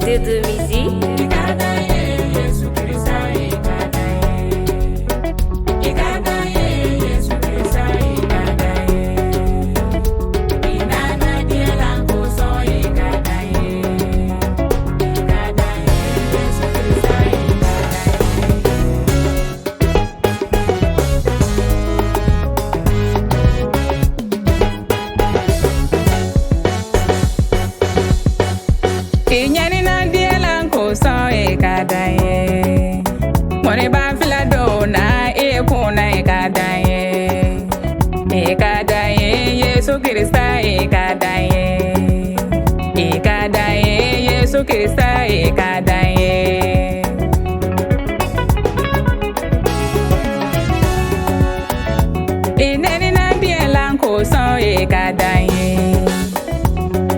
C'était de musique. Inyani na dielan ko so e kadaye. Mone ba fila do na e kuna e kadaye. E kadaye Yesu Krista e kadaye. E kadaye Yesu Krista e kadaye. Inyani na dielan ko so e kadaye.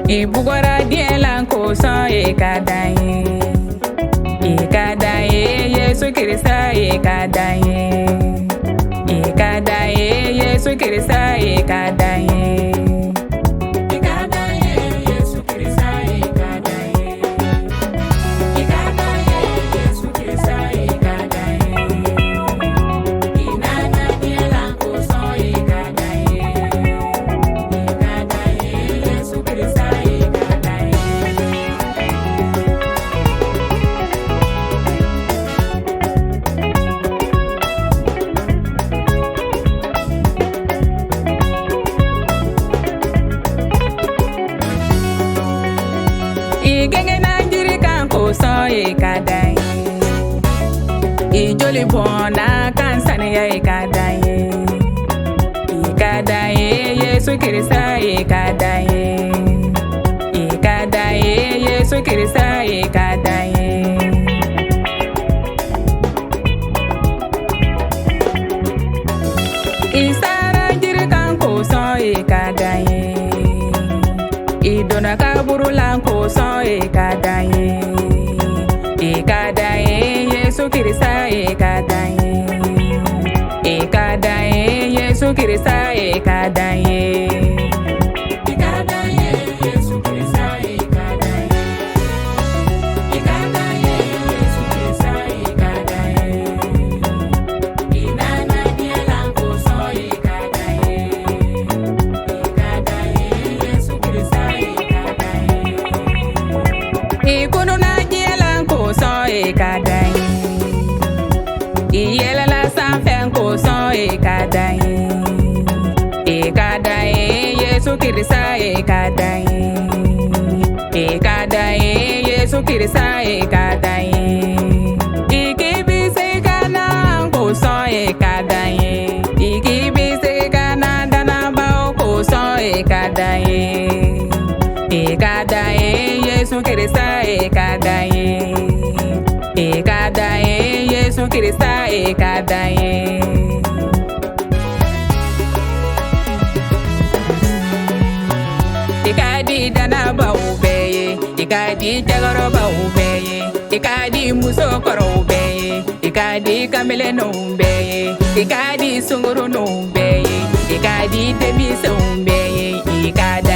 Ibugora dielan ko so e kadaye. E kadaye Yesu Krista e kadaye. E kadaye Yesu Krista e kadaye. E kadaye Yesu Krista e kadaye. E kadaye Yesu Krista e kadaye. Inana dielan ko so e kadaye. E kadaye Yesu Krista e kadaye. Igenge na jiri kan ko so e kadaye. Ijoli bona kan saniya e kadaye. E kadaye Yesu Krista e kadaye. E kadaye Yesu Krista e kadaye. Isara jiri kan ko so e kadaye. Idona kaburulan ko so e kadaye. E kadaye Yesu Krista e kadaye. E kadaye Yesu Krista e kadaye. E kadaye Yesu Krista e kadaye. E kadaye Yesu Krista e kadaye. Inana dielan ko so e kadaye. E kadaye Yesu Krista e kadaye. Ikunu na dielan ko so e kadaye. Iyela la sanfen ko so e kadaye. E kadaye Yesu Krista e kadaye. E kadaye Yesu Krista e kadaye. Ikibi se kana ko so e kadaye. Ikibi se kana dana ba ko so e kadaye. E kadaye Yesu Krista e kadaye. E kadaye Yesu Krista e kadaye. Ikadi dana ba ubeye. Ikadi jagoro ba ubeye. Ikadi musokoro ubeye. Ikadi kamele no ubeye. Ikadi sunguru no ubeye. Ikadi debise ubeye. Ikadi